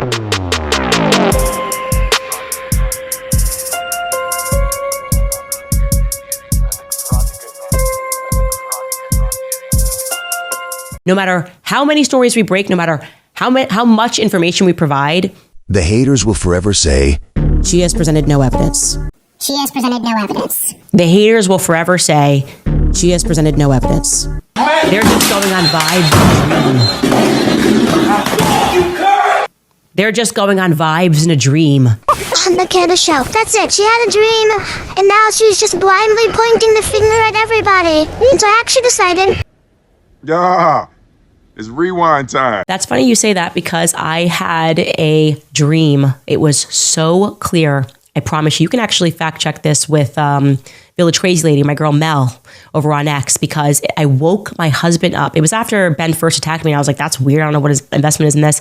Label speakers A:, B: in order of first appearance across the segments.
A: No matter how many stories we break, no matter how much information we provide,
B: the haters will forever say,
A: she has presented no evidence.
C: She has presented no evidence.
A: The haters will forever say, she has presented no evidence. They're just going on vibes. They're just going on vibes in a dream.
C: On the Candace show. That's it. She had a dream, and now she's just blindly pointing the finger at everybody. And so I actually decided...
D: Yeah, it's rewind time.
A: That's funny you say that because I had a dream. It was so clear. I promise you can actually fact check this with Village Crazy Lady, my girl Mel, over on X, because I woke my husband up. It was after Ben first attacked me, and I was like, that's weird. I don't know what his investment is in this.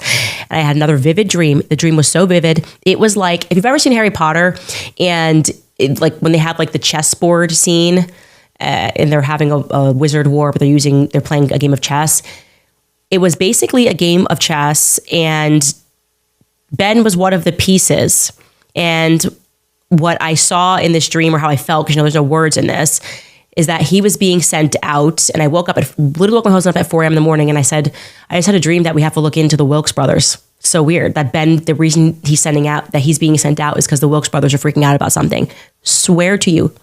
A: And I had another vivid dream. The dream was so vivid. It was like, if you've ever seen Harry Potter, and like when they have like the chessboard scene, and they're having a wizard war, but they're playing a game of chess. It was basically a game of chess, and Ben was one of the pieces. And what I saw in this dream, or how I felt, because there's no words in this, is that he was being sent out. And I literally woke my husband up at 4 a.m. in the morning, and I said, I just had a dream that we have to look into the Wilkes brothers. So weird that Ben, the reason he's being sent out is because the Wilkes brothers are freaking out about something. Swear to you.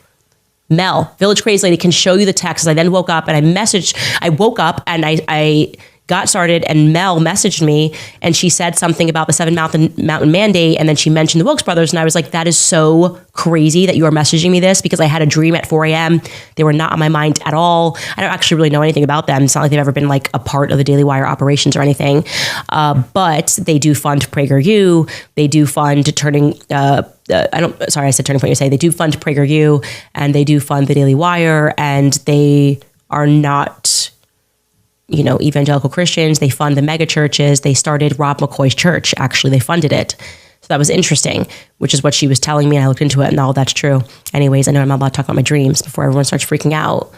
A: Mel, Village Crazy Lady, can show you the text. I then woke up and I woke up and I got started, and Mel messaged me, and she said something about the Seven Mountain Mandate, and then she mentioned the Wilkes brothers, and I was like, that is so crazy that you are messaging me this, because I had a dream at 4 a.m. They were not on my mind at all. I don't actually really know anything about them. It's not like they've ever been like a part of the Daily Wire operations or anything, but they do fund PragerU. They do fund Turning I said Turning Point USA. They do fund PragerU, and they do fund the Daily Wire, and they are not, evangelical Christians. They fund the mega churches. They started Rob McCoy's church. Actually, they funded it. So that was interesting, which is what she was telling me. And I looked into it, and all that's true. Anyways, I know I'm not allowed to talk about my dreams before everyone starts freaking out,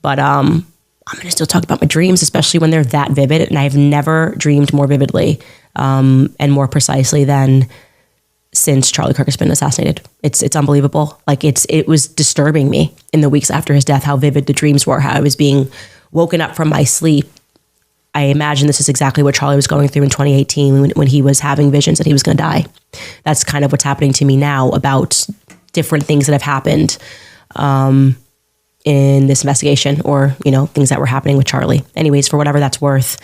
A: but I'm going to still talk about my dreams, especially when they're that vivid. And I've never dreamed more vividly and more precisely than since Charlie Kirk has been assassinated. It's unbelievable. Like it was disturbing me in the weeks after his death, how vivid the dreams were, how I was being woken up from my sleep. I imagine this is exactly what Charlie was going through in 2018 when he was having visions that he was going to die. That's kind of what's happening to me now about different things that have happened in this investigation, or, things that were happening with Charlie. Anyways, for whatever that's worth.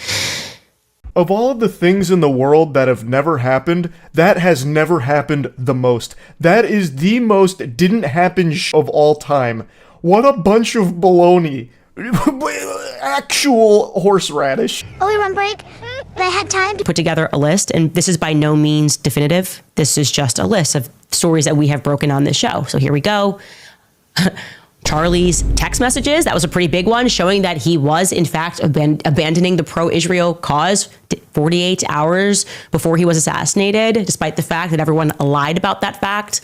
E: Of all of the things in the world that have never happened, that has never happened the most. That is the most didn't happen of all time. What a bunch of baloney. Actual horseradish.
C: Oh, we run break? But I had time to
A: put together a list, and this is by no means definitive. This is just a list of stories that we have broken on this show. So here we go. Charlie's text messages, that was a pretty big one, showing that he was, in fact, abandoning the pro-Israel cause 48 hours before he was assassinated, despite the fact that everyone lied about that fact.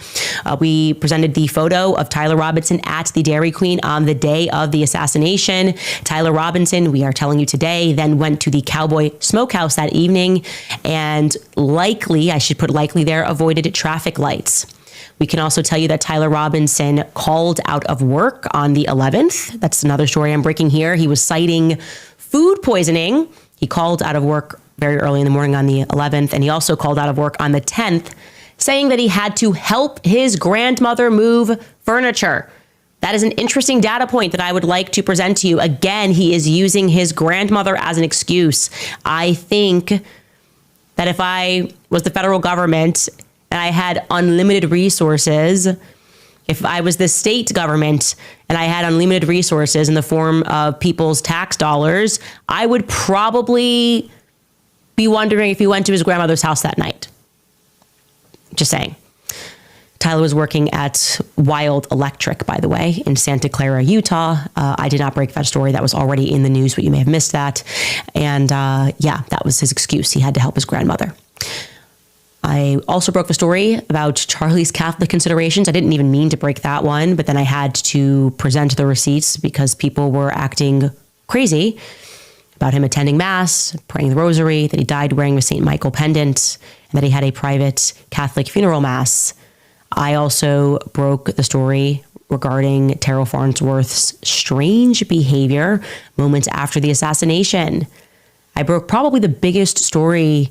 A: We presented the photo of Tyler Robinson at the Dairy Queen on the day of the assassination. Tyler Robinson, we are telling you today, then went to the Cowboy Smokehouse that evening and likely, I should put likely there, avoided traffic lights. We can also tell you that Tyler Robinson called out of work on the 11th. That's another story I'm breaking here. He was citing food poisoning. He called out of work very early in the morning on the 11th, and he also called out of work on the 10th, saying that he had to help his grandmother move furniture. That is an interesting data point that I would like to present to you. Again, he is using his grandmother as an excuse. I think that if I was the federal government and I had unlimited resources, if I was the state government and I had unlimited resources in the form of people's tax dollars, I would probably be wondering if he went to his grandmother's house that night. Just saying. Tyler was working at Wild Electric, by the way, in Santa Clara, Utah. I did not break that story. That was already in the news, but you may have missed that. And that was his excuse. He had to help his grandmother. I also broke the story about Charlie's Catholic considerations. I didn't even mean to break that one, but then I had to present the receipts because people were acting crazy. about him attending Mass, praying the rosary, that he died wearing a St. Michael pendant, and that he had a private Catholic funeral Mass. I also broke the story regarding Terrell Farnsworth's strange behavior moments after the assassination. I broke probably the biggest story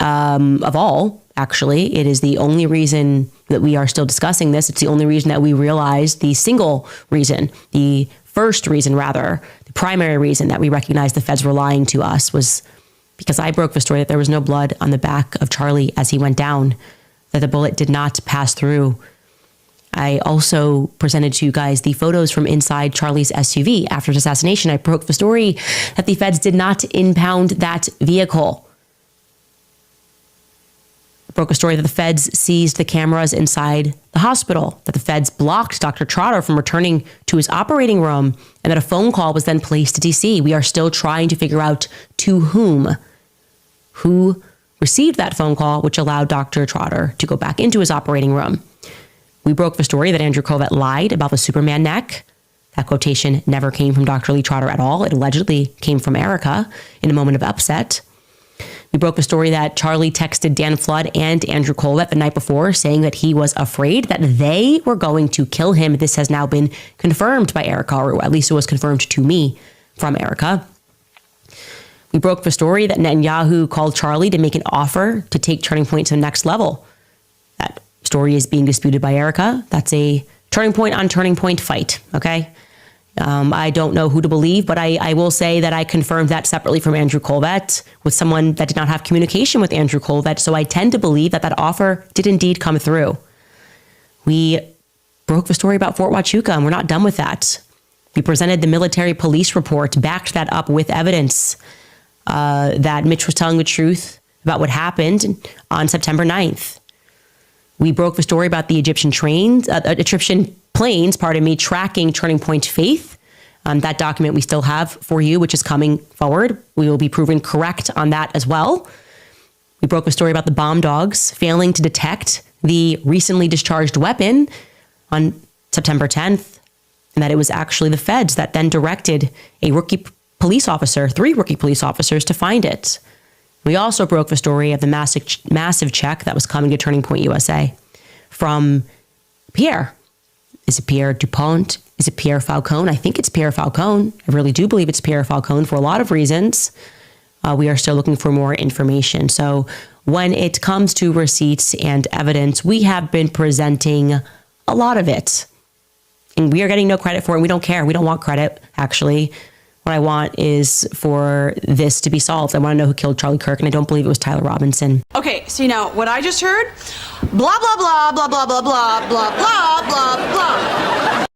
A: of all, actually. It is the only reason that we are still discussing this. It's the only reason that we realized the single reason, the first reason rather, the primary reason that we recognized the feds were lying to us was because I broke the story that there was no blood on the back of Charlie as he went down, that the bullet did not pass through. I also presented to you guys the photos from inside Charlie's SUV after his assassination. I broke the story that the feds did not impound that vehicle. I broke a story that the feds seized the cameras inside the hospital, that the feds blocked Dr. Trotter from returning to his operating room, and that a phone call was then placed to DC. We are still trying to figure out to who received that phone call, which allowed Dr. Trotter to go back into his operating room. We broke the story that Andrew Colvett lied about the Superman neck. That quotation never came from Dr. Lee Trotter at all. It allegedly came from Erica in a moment of upset. We broke the story that Charlie texted Dan Flood and Andrew Colvett the night before saying that he was afraid that they were going to kill him. This has now been confirmed by Erica, or at least it was confirmed to me from Erica. We broke the story that Netanyahu called Charlie to make an offer to take Turning Point to the next level. That story is being disputed by Erica. That's a Turning Point on Turning Point fight, okay? I don't know who to believe, but I will say that I confirmed that separately from Andrew Colvett with someone that did not have communication with Andrew Colvett, so I tend to believe that that offer did indeed come through. We broke the story about Fort Huachuca, and we're not done with that. We presented the military police report, backed that up with evidence that Mitch was telling the truth about what happened on September 9th. We broke the story about the Egyptian planes, tracking Turning Point Faith. That document we still have for you, which is coming forward. We will be proven correct on that as well. We broke a story about the bomb dogs failing to detect the recently discharged weapon on September 10th, and that it was actually the feds that then directed three rookie police officers to find it. We also broke the story of the massive check that was coming to Turning Point USA from Pierre. Is it Pierre Dupont? Is it Pierre Falcone? I think it's Pierre Falcone. I really do believe it's Pierre Falcone for a lot of reasons. We are still looking for more information. So when it comes to receipts and evidence, we have been presenting a lot of it. And we are getting no credit for it. We don't care. We don't want credit, actually. What I want is for this to be solved. I want to know who killed Charlie Kirk, and I don't believe it was Tyler Robinson.
F: Okay, see now, what I just heard, blah, blah, blah, blah, blah, blah, blah, blah, blah, blah, blah.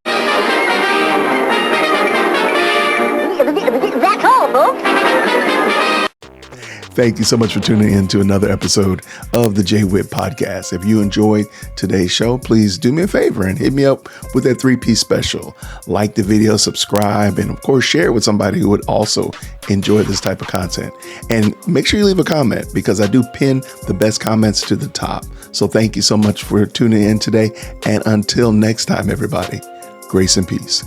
C: That's all, folks.
B: Thank you so much for tuning in to another episode of the JWhit Podcast. If you enjoyed today's show, please do me a favor and hit me up with that 3-piece special. Like the video, subscribe, and of course, share it with somebody who would also enjoy this type of content. And make sure you leave a comment because I do pin the best comments to the top. So thank you so much for tuning in today. And until next time, everybody, grace and peace.